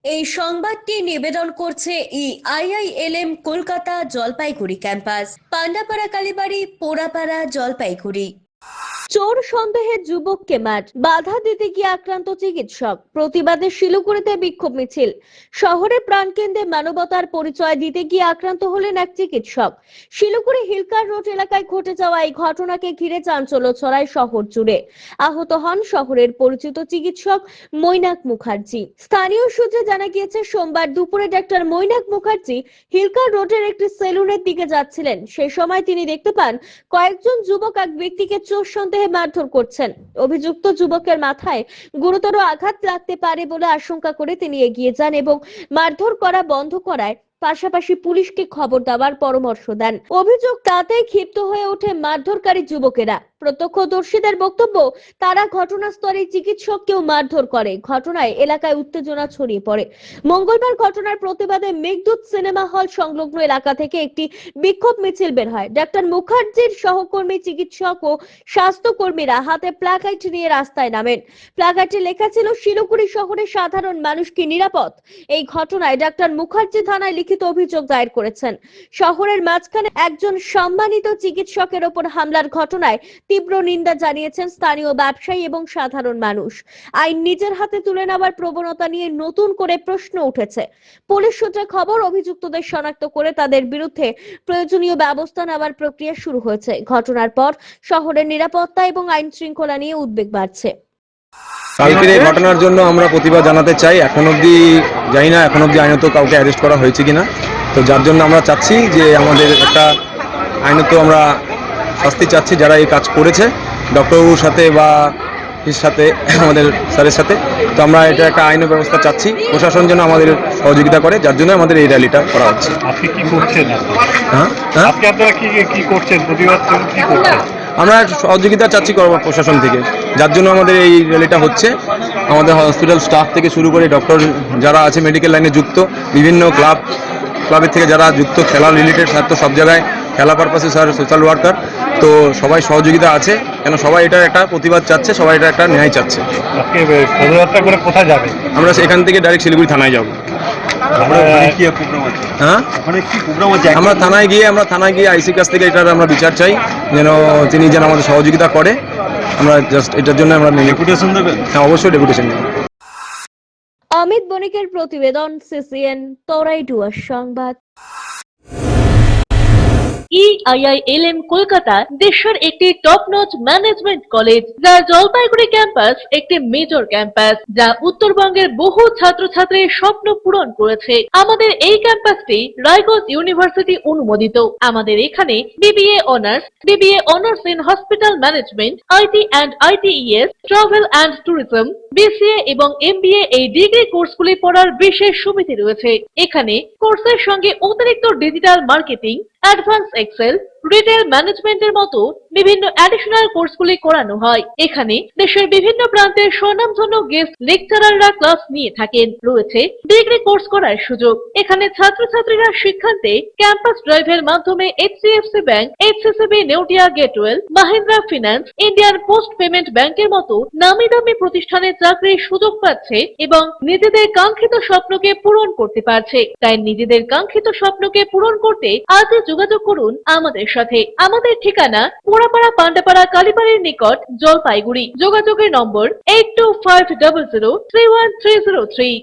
এই সংবাদটি নিবেদন করছে আইআইএলএম কলকাতা জলপাইগুড়ি ক্যাম্পাস, পান্ডাপাড়া কালীবাড়ি, পোড়াপাড়া, জলপাইগুড়ি। চোর সন্দেহে যুবককে মার, বাধা দিতে গিয়ে আক্রান্ত চিকিৎসক, প্রতিবাদে শিলিগুড়িতে বিক্ষোভ মিছিল। শহরের প্রাণকেন্দ্রে মানবতার পরিচয় দিতে গিয়ে আক্রান্ত হলেন এক চিকিৎসক। শিলিগুড়ি হিলকার রোড এলাকায় ঘটে যাওয়া এই ঘটনাকে ঘিরে চাঞ্চল্য ছড়ায় শহর জুড়ে। আহত হন শহরের পরিচিত চিকিৎসক মৈনাক মুখার্জি। স্থানীয় সূত্রে জানা গিয়েছে, সোমবার দুপুরে ডাক্তার মৈনাক মুখার্জি হিলকার রোডের একটি সেলুনের দিকে যাচ্ছিলেন। সেই সময় তিনি দেখতে পান কয়েকজন যুবক এক ব্যক্তিকে চোর সন্দেহে মারধর করছেন। অভিযুক্ত যুবকের মাথায় গুরুতর আঘাত লাগতে পারে বলে আশঙ্কা করে তিনি এগিয়ে যান এবং মারধর করা বন্ধ করায় পাশাপাশি পুলিশকে খবর দেওয়ার পরামর্শ দেন। অভিযোগ তাতেই ক্ষিপ্ত হয়ে ওঠে মারধরকারী যুবকেরা। প্রত্যক্ষদর্শীদের বক্তব্য, তারা ঘটনাস্থলে চিকিৎসককেও মারধর করে। ঘটনায় এলাকায় উত্তেজনা ছড়িয়ে পড়ে। মঙ্গলবার ঘটনার প্রতিবাদে মেঘদূত সিনেমা হল সংলগ্ন এলাকা থেকে একটি বিক্ষোভ মিছিল বের হয়। ডাক্তার মুখার্জির সহকর্মী চিকিৎসক ও স্বাস্থ্যকর্মীরা হাতে প্ল্যাকার্ড নিয়ে রাস্তায় নামেন। প্ল্যাকার্ডে লেখা ছিল, শিলিগুড়ি শহরের সাধারণ মানুষ কি নিরাপদ? এই ঘটনায় ডাক্তার মুখার্জি থানায় লিখিত অভিযোগ দায়ের করেছেন। শহরের মাঝখানে একজন সম্মানিত চিকিৎসকের ওপর হামলার ঘটনায় তীব্র নিন্দা জানিয়েছেন স্থানীয় ব্যবসায়ী এবং সাধারণ মানুষ। আইন নিজের হাতে তুলে নেওয়ার প্রবণতা নিয়ে নতুন করে প্রশ্ন উঠেছে। পুলিশ সূত্রে খবর, অভিযুক্তদের শনাক্ত করে তাদের বিরুদ্ধে প্রয়োজনীয় ব্যবস্থা নেওয়ার প্রক্রিয়া শুরু হয়েছে। ঘটনার পর শহরের নিরাপত্তা এবং আইন শৃঙ্খলা নিয়ে উদ্বেগ বাড়ছে। কালকের এই ঘটনার জন্য আমরা প্রতিবাদ জানাতে চাই। এখন অবধি জানি না এখন অবধি আইনত কাউকে অ্যারেস্ট করা হয়েছে কিনা, তো যার জন্য আমরা চাচ্ছি যে আমাদের একটা আইনত আমরা শাস্তি চাচ্ছি যারা এই কাজ করেছে, ডক্টরবাবুর সাথে বা এর সাথে আমাদের স্যারের সাথে। তো আমরা এটা একটা আইন ব্যবস্থা চাচ্ছি, প্রশাসন যেন আমাদের সহযোগিতা করে, যার জন্য আমাদের এই র্যালিটা করা হচ্ছে। আপনি কি করছেন? হ্যাঁ, আজকে আপনারা কি করছেন? প্রতিবাদ কি করছেন? আমরা সহযোগিতা চাচ্ছি প্রশাসন থেকে, যার জন্য আমাদের এই র্যালিটা হচ্ছে। আমাদের হসপিটাল স্টাফ থেকে শুরু করে ডক্টর যারা আছে মেডিকেল লাইনে যুক্ত, বিভিন্ন ক্লাবের থেকে যারা যুক্ত, খেলা রিলেটেড ছাত্র, সব জায়গায় খেলা পারপাসে স্যার সোশ্যাল ওয়ার্কার, তো সবাই সহযোগিতা আছে। কেন সবাই এটা একটা প্রতিবাদ চাচ্ছে, সবাই এটা একটা ন্যায় চাচ্ছে। আজকে পদযাত্রা করে কোথায় যাবে? আমরা এখান থেকে ডাইরেক্ট শিলিগুড়ি থানায় যাব। হ্যাঁ, আমরা থানায় গিয়ে আইসির কাছ থেকে এটার আমরা বিচার চাই, তিনি যেন আমাদের সহযোগিতা করে। আমরা জাস্ট এটার জন্য আমরা ডেপুটেশন দেবেন। হ্যাঁ, অবশ্যই ডেপুটেশন দেবেন। অমিত বণিকের প্রতিবেদন, সিসিএন, তরাইডুয়ার সংবাদ। আইআইএলএম কলকাতা দেশের একটি টপ নচ ম্যানেজমেন্ট কলেজ, যা জলপাইগুড়ি ক্যাম্পাস একটি মেজর ক্যাম্পাস, যা উত্তরবঙ্গের বহু ছাত্রছাত্রীর স্বপ্ন পূরণ করেছে। আমাদের এই ক্যাম্পাসটি রায়গঞ্জ ইউনিভার্সিটি অনুমোদিত। আমাদের এখানে BBA honours in hospital management, IT and ITES, travel and tourism, BCA এবং এমবিএ এই ডিগ্রি কোর্সগুলি পড়ার বিশেষ সুবিধা রয়েছে। এখানে কোর্সের সঙ্গে অতিরিক্ত digital marketing, advance excel, retail ম্যানেজমেন্টের মতো বিভিন্ন অ্যাডিশনাল কোর্সগুলি করানো হয়। এখানে দেশের বিভিন্ন প্রান্তের স্বনামধন্য গেস্ট লেকচারাররা ক্লাস নিয়ে থাকেন। রয়েছে ডিগ্রি কোর্স করার সুযোগ। এখানে ছাত্রছাত্রীরা শিক্ষান্তে ক্যাম্পাস ড্রাইভের মাধ্যমে HDFC bank, এইচসিসিবি Neotia Getwell, Mahindra finance, Indian post payment ব্যাংকের মতো নামি দামি প্রতিষ্ঠানে চাকরির সুযোগ পাচ্ছে এবং নিজেদের কাঙ্ক্ষিত স্বপ্নকে পূরণ করতে পারছে। তাই নিজেদের কাঙ্ক্ষিত স্বপ্নকে পূরণ করতে আজই যোগাযোগ করুন আমাদের সাথে। আমাদের ঠিকানা পোড়াপাড়া, পান্ডাপাড়া, কালীবাড়ির নিকট, জলপাইগুড়ি। যোগাযোগের নম্বর 8250031303।